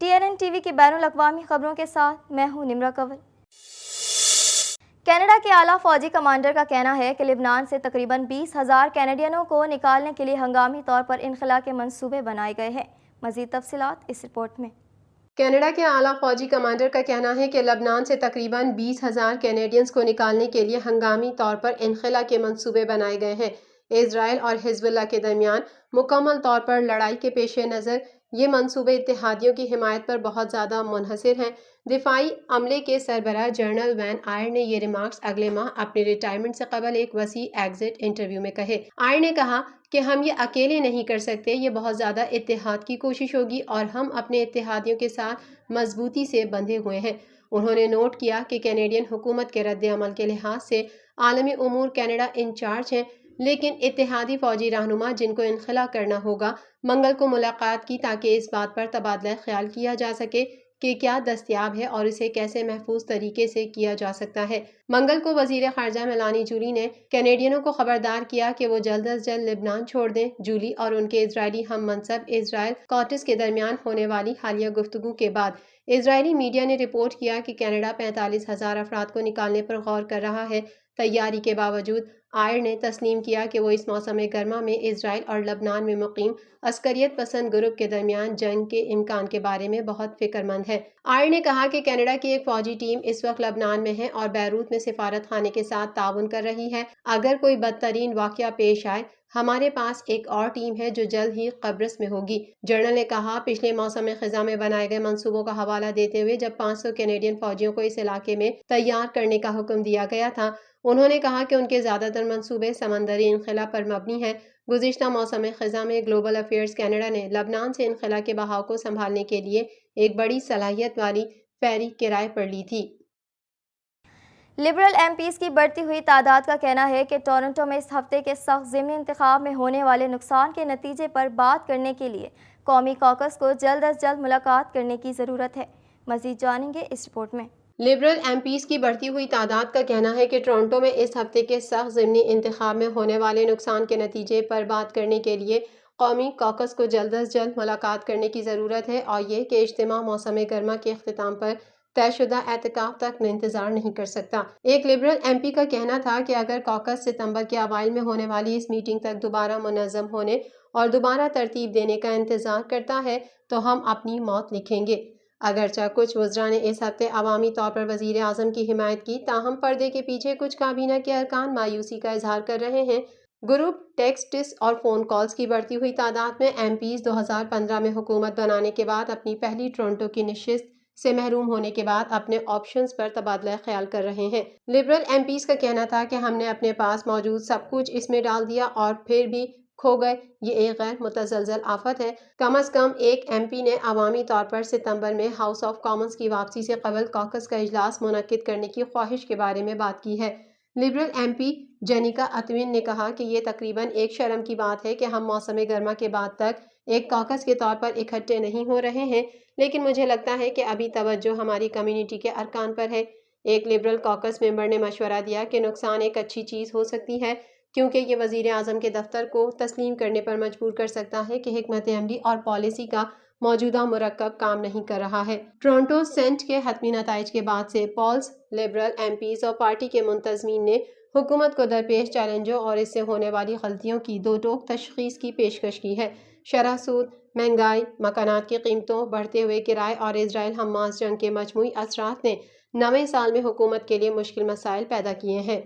TNN TV کی بین الاقوامی خبروں کے ساتھ میں ہوں نمرہ کنول۔ کینیڈا کے اعلیٰ فوجی کمانڈر کا کہنا ہے کہ لبنان سے تقریباً 20,000 کینیڈینوں کو نکالنے کے لیے ہنگامی طور پر انخلا کے منصوبے بنائے گئے ہیں۔ مزید تفصیلات اس رپورٹ میں۔ کینیڈا کے اعلیٰ فوجی کمانڈر کا کہنا ہے کہ لبنان سے تقریباً 20,000 کینیڈینز کو نکالنے کے لیے ہنگامی طور پر انخلا کے منصوبے بنائے گئے ہیں۔ اسرائیل اور حزب اللہ کے درمیان مکمل طور پر لڑائی کے پیش نظر یہ منصوبے اتحادیوں کی حمایت پر بہت زیادہ منحصر ہیں۔ دفاعی عملے کے سربراہ جنرل وین آئر نے یہ ریمارکس اگلے ماہ اپنی ریٹائرمنٹ سے قبل ایک وسیع ایگزٹ انٹرویو میں کہے۔ آئر نے کہا کہ ہم یہ اکیلے نہیں کر سکتے، یہ بہت زیادہ اتحاد کی کوشش ہوگی اور ہم اپنے اتحادیوں کے ساتھ مضبوطی سے بندھے ہوئے ہیں۔ انہوں نے نوٹ کیا کہ کینیڈین حکومت کے رد عمل کے لحاظ سے عالمی امور کینیڈا انچارج ہیں، لیکن اتحادی فوجی رہنما جن کو انخلا کرنا ہوگا منگل کو ملاقات کی تاکہ اس بات پر تبادلہ خیال کیا جا سکے کہ کیا دستیاب ہے اور اسے کیسے محفوظ طریقے سے کیا جا سکتا ہے۔ منگل کو وزیر خارجہ میلانی جولی نے کینیڈینوں کو خبردار کیا کہ وہ جلد از جلد لبنان چھوڑ دیں۔ جولی اور ان کے اسرائیلی ہم منصب اسرائیل کورٹس کے درمیان ہونے والی حالیہ گفتگو کے بعد اسرائیلی میڈیا نے رپورٹ کیا کہ کینیڈا 45,000 افراد کو نکالنے پر غور کر رہا ہے۔ تیاری کے باوجود آئر نے تسلیم کیا کہ وہ اس موسم گرما میں اسرائیل اور لبنان میں مقیم عسکریت پسند گروپ کے درمیان جنگ کے امکان کے بارے میں بہت فکر مند ہے۔ آئر نے کہا کہ کینیڈا کی ایک فوجی ٹیم اس وقت لبنان میں ہے اور بیروت میں سفارت خانے کے ساتھ تعاون کر رہی ہے۔ اگر کوئی بدترین واقعہ پیش آئے، ہمارے پاس ایک اور ٹیم ہے جو جلد ہی قبرص میں ہوگی۔ جنرل نے کہا پچھلے موسم خزاں میں بنائے گئے منصوبوں کا حوالہ دیتے ہوئے جب 500 کینیڈین فوجیوں کو اس علاقے میں تیار کرنے کا حکم دیا گیا تھا، انہوں نے کہا کہ ان کے زیادہ تر منصوبے سمندری انخلا پر مبنی ہیں۔ گزشتہ موسم خزاں میں گلوبل افیئرز کینیڈا نے لبنان سے انخلا کے بہاؤ کو سنبھالنے کے لیے ایک بڑی صلاحیت والی فیری کرائے پر لی تھی۔ لبرل ایم پیز کی بڑھتی ہوئی تعداد کا کہنا ہے کہ ٹورنٹو میں اس ہفتے کے سخت ضمنی انتخاب میں ہونے والے نقصان کے نتیجے پر بات کرنے کے لیے قومی کاکس کو جلد از جلد ملاقات کرنے کی ضرورت ہے۔ مزید جانیں گے اس رپورٹ میں۔ لبرل ایم پیز کی بڑھتی ہوئی تعداد کا کہنا ہے کہ ٹورنٹو میں اس ہفتے کے سخت ضمنی انتخاب میں ہونے والے نقصان کے نتیجے پر بات کرنے کے لیے قومی کاکس کو جلد از جلد ملاقات کرنے کی ضرورت ہے اور یہ کہ اجتماع موسم گرما کے اختتام پر طے شدہ اعتکاف تک انتظار نہیں کر سکتا۔ ایک لبرل ایم پی کا کہنا تھا کہ اگر کاکس ستمبر کے اوائل میں ہونے والی اس میٹنگ تک دوبارہ منظم ہونے اور دوبارہ ترتیب دینے کا انتظار کرتا ہے تو ہم اپنی موت لکھیں گے۔ اگرچہ کچھ وزراء نے اس ہفتے عوامی طور پر وزیر اعظم کی حمایت کی، تاہم پردے کے پیچھے کچھ کابینہ کے ارکان مایوسی کا اظہار کر رہے ہیں۔ گروپ ٹیکسٹس اور فون کالز کی بڑھتی ہوئی تعداد میں ایم پیز 2015 میں حکومت بنانے کے بعد اپنی پہلی ٹورنٹو کی نشست سے محروم ہونے کے بعد اپنے آپشنز پر تبادلہ خیال کر رہے ہیں۔ لبرل ایم پیز کا کہنا تھا کہ ہم نے اپنے پاس موجود سب کچھ اس میں ڈال دیا اور پھر بھی کھو گئے، یہ ایک غیر متزلزل آفت ہے۔ کم از کم ایک ایم پی نے عوامی طور پر ستمبر میں ہاؤس آف کامنز کی واپسی سے قبل کاکس کا اجلاس منعقد کرنے کی خواہش کے بارے میں بات کی ہے۔ لبرل ایم پی جینیکا اتوین نے کہا کہ یہ تقریباً ایک شرم کی بات ہے کہ ہم موسم گرما کے بعد تک ایک کاکس کے طور پر اکٹھے نہیں ہو رہے ہیں، لیکن مجھے لگتا ہے کہ ابھی توجہ ہماری کمیونٹی کے ارکان پر ہے۔ ایک لبرل کاکس ممبر نے مشورہ دیا کہ نقصان ایک اچھی چیز ہو سکتی ہے کیونکہ یہ وزیر اعظم کے دفتر کو تسلیم کرنے پر مجبور کر سکتا ہے کہ حکمت عملی اور پالیسی کا موجودہ مرکب کام نہیں کر رہا ہے۔ ٹورنٹو سینٹ کے حتمی نتائج کے بعد سے پولز، لبرل ایم پیز اور پارٹی کے منتظمین نے حکومت کو درپیش چیلنجوں اور اس سے ہونے والی غلطیوں کی دو ٹوک تشخیص کی پیشکش کی ہے۔ شرح سود، مہنگائی، مکانات کی قیمتوں، بڑھتے ہوئے کرائے اور اسرائیل حماس جنگ کے مجموعی اثرات نے نویں سال میں حکومت کے لیے مشکل مسائل پیدا کیے ہیں۔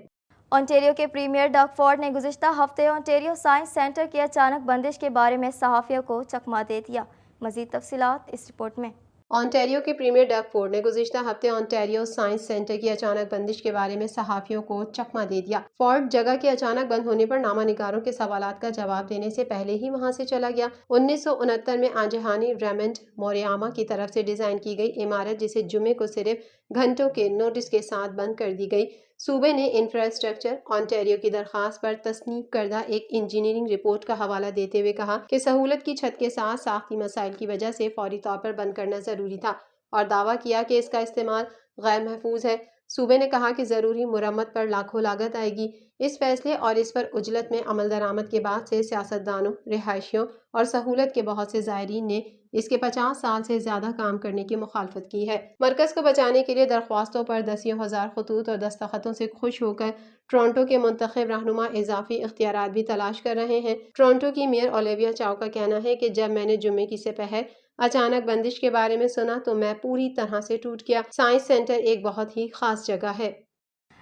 اونٹیریو کے پریمیئر ڈگ فورڈ نے گزشتہ ہفتے اونٹیریو سائنس سینٹر کی اچانک بندش کے بارے میں صحافیوں کو چکمہ دے دیا۔ مزید تفصیلات اس رپورٹ میں۔ اونٹیریو کے پریمیئر ڈگ فورڈ نے گزشتہ ہفتے اونٹیریو سائنس سینٹر کی اچانک بندش کے بارے میں صحافیوں کو چکمہ دے دیا۔ فورڈ جگہ کے اچانک بند ہونے پر نامہ نگاروں کے سوالات کا جواب دینے سے پہلے ہی وہاں سے چلا گیا۔ 1969 میں آنجہانی ریمنڈ موریاما کی طرف سے ڈیزائن کی گئی عمارت جسے جمعے کو صرف گھنٹوں کے نوٹس کے ساتھ بند کر دی گئی۔ صوبے نے انفراسٹرکچر اونٹیریو کی درخواست پر تصنیف کردہ ایک انجینئرنگ رپورٹ کا حوالہ دیتے ہوئے کہا کہ سہولت کی چھت کے ساتھ ساختی مسائل کی وجہ سے فوری طور پر بند کرنا ضروری تھا اور دعویٰ کیا کہ اس کا استعمال غیر محفوظ ہے۔ صوبے نے کہا کہ ضروری مرمت پر لاکھوں لاگت آئے گی۔ اس فیصلے اور اس پر اجلت میں عمل درآمد کے بعد سے سیاستدانوں، رہائشیوں اور سہولت کے بہت سے زائرین نے اس کے 50 سال سے زیادہ کام کرنے کی مخالفت کی ہے۔ مرکز کو بچانے کے لیے درخواستوں پر دسیوں ہزار خطوط اور دستخطوں سے خوش ہو کر ٹورنٹو کے منتخب رہنما اضافی اختیارات بھی تلاش کر رہے ہیں۔ ٹورنٹو کی میئر اولیویا چاؤ کا کہنا ہے کہ جب میں نے جمعے کی سپہر اچانک بندش کے بارے میں سنا تو میں پوری طرح سے ٹوٹ گیا۔ سائنس سینٹر ایک بہت ہی خاص جگہ ہے۔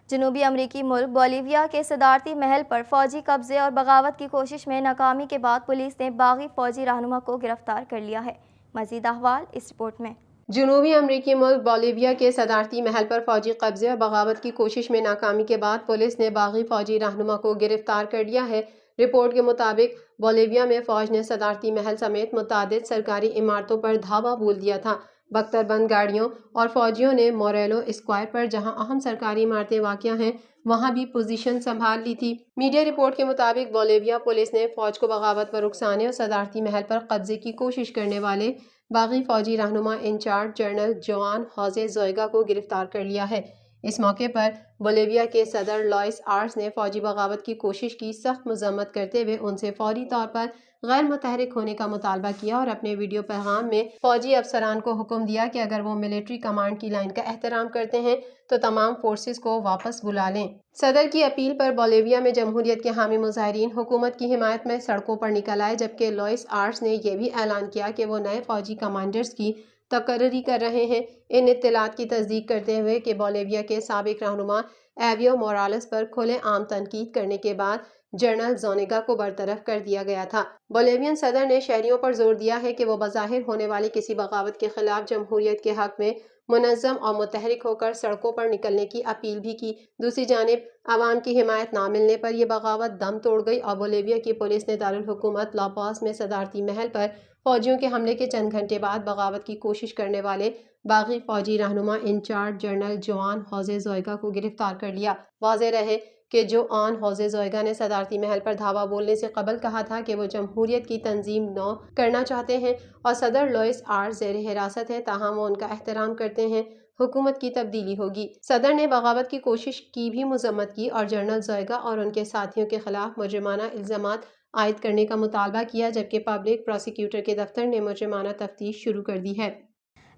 جنوبی امریکی ملک بولیویا کے صدارتی محل پر فوجی قبضے اور بغاوت کی کوشش میں ناکامی کے بعد پولیس نے باغی فوجی رہنما کو گرفتار کر لیا ہے۔ مزید احوال اس رپورٹ میں۔ جنوبی امریکی ملک بولیویا کے صدارتی محل پر فوجی قبضے اور بغاوت کی کوشش میں ناکامی کے بعد پولیس نے باغی فوجی رہنما کو گرفتار کر لیا ہے۔ رپورٹ کے مطابق بولیویا میں فوج نے صدارتی محل سمیت متعدد سرکاری عمارتوں پر دھاوا بول دیا تھا۔ بختر بند گاڑیوں اور فوجیوں نے موریلو اسکوائر پر جہاں اہم سرکاری عمارتیں واقع ہیں وہاں بھی پوزیشن سنبھال لی تھی۔ میڈیا رپورٹ کے مطابق بولیویا پولیس نے فوج کو بغاوت پر اکسانے اور صدارتی محل پر قبضے کی کوشش کرنے والے باغی فوجی رہنما انچارج جنرل جوان ہوزے زوئیگا کو گرفتار کر لیا ہے۔ اس موقع پر بولیویا کے صدر لوئس آرس نے فوجی بغاوت کی کوشش کی سخت مذمت کرتے ہوئے ان سے فوری طور پر غیر متحرک ہونے کا مطالبہ کیا اور اپنے ویڈیو پیغام میں فوجی افسران کو حکم دیا کہ اگر وہ ملٹری کمانڈ کی لائن کا احترام کرتے ہیں تو تمام فورسز کو واپس بلا لیں۔ صدر کی اپیل پر بولیویا میں جمہوریت کے حامی مظاہرین حکومت کی حمایت میں سڑکوں پر نکل آئے، جبکہ لوئس آرس نے یہ بھی اعلان کیا کہ وہ نئے فوجی کمانڈرز کی تقرری کر رہے ہیں۔ ان اطلاعات کی تصدیق کرتے ہوئے کہ بولیویا کے سابق رہنما ایویو مورالس پر کھلے عام تنقید کرنے کے بعد جنرل زونیگا کو برطرف کر دیا گیا تھا، بولیوین صدر نے شہریوں پر زور دیا ہے کہ وہ بظاہر ہونے والی کسی بغاوت کے خلاف جمہوریت کے حق میں منظم اور متحرک ہو کر سڑکوں پر نکلنے کی اپیل بھی کی۔ دوسری جانب عوام کی حمایت نہ ملنے پر یہ بغاوت دم توڑ گئی اور بولیویا کی پولیس نے دارالحکومت لا پاز میں صدارتی محل پر فوجیوں کے حملے کے چند گھنٹے بعد بغاوت کی کوشش کرنے والے باغی فوجی رہنما انچارج جنرل جوان ہوزے زوئیگا کو گرفتار کر لیا۔ واضح رہے کہ جوان ہوزے زوئیگا نے صدارتی محل پر دھاوا بولنے سے قبل کہا تھا کہ وہ جمہوریت کی تنظیم نو کرنا چاہتے ہیں اور صدر لوئس آرس زیر حراست ہے، تاہم وہ ان کا احترام کرتے ہیں، حکومت کی تبدیلی ہوگی۔ صدر نے بغاوت کی کوشش کی بھی مذمت کی اور جنرل زوئیگا اور ان کے ساتھیوں کے خلاف مجرمانہ الزامات عائد کرنے کا مطالبہ کیا، جبکہ پبلک پراسیکیوٹر کے دفتر نے مجرمانہ تفتیش شروع کر دی ہے۔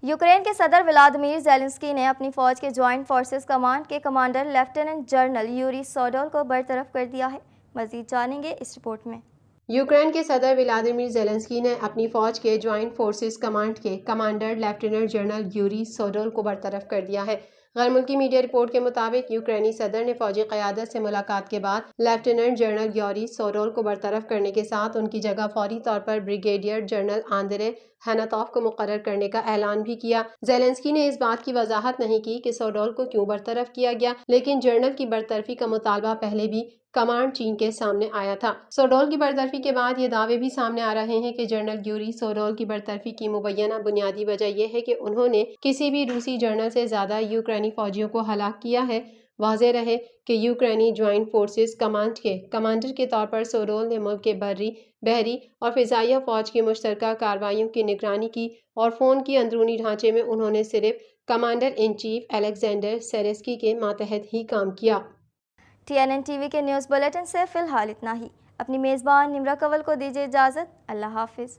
یوکرین کے صدر ولادیمیر زیلنسکی نے اپنی فوج کے جوائنٹ فورسز کمانڈ کے کمانڈر لیفٹیننٹ جنرل یوری سوڈول کو برطرف کر دیا ہے۔ مزید جانیں گے اس رپورٹ میں۔ یوکرین کے صدر ولادیمیر زیلنسکی نے اپنی فوج کے جوائنٹ فورسز کمانڈ کے کمانڈر لیفٹیننٹ جنرل یوری سوڈول کو برطرف کر دیا ہے۔ غیر ملکی میڈیا رپورٹ کے مطابق یوکرینی صدر نے فوجی قیادت سے ملاقات کے بعد لیفٹیننٹ جنرل یوری سوڈول کو برطرف کرنے کے ساتھ ان کی جگہ فوری طور پر بریگیڈیئر جنرل آندرے ہناتوف کو مقرر کرنے کا اعلان بھی کیا۔ زیلنسکی نے اس بات کی وضاحت نہیں کی کہ سوڈول کو کیوں برطرف کیا گیا، لیکن جنرل کی برطرفی کا مطالبہ پہلے بھی کمانڈ چین کے سامنے آیا تھا۔ سوڈول کی برطرفی کے بعد یہ دعوے بھی سامنے آ رہے ہیں کہ جنرل یوری سوڈول کی برطرفی کی مبینہ بنیادی وجہ یہ ہے کہ انہوں نے کسی بھی روسی جنرل سے زیادہ یوکرینی فوجیوں کو ہلاک کیا ہے۔ واضح رہے کہ یوکرینی جوائنٹ فورسز کمانڈ کے کمانڈر کے طور پر سوڈول نے ملک کے بری، بحری اور فضائیہ فوج کی مشترکہ کارروائیوں کی نگرانی کی اور فون کی اندرونی ڈھانچے میں انہوں نے صرف کمانڈر ان چیف الیگزینڈر سیریسکی کے ماتحت ہی کام کیا۔ TNN ٹی وی کے نیوز بلیٹن سے فی الحال اتنا ہی۔ اپنی میزبان نمرہ کول کو دیجیے اجازت۔ اللہ حافظ۔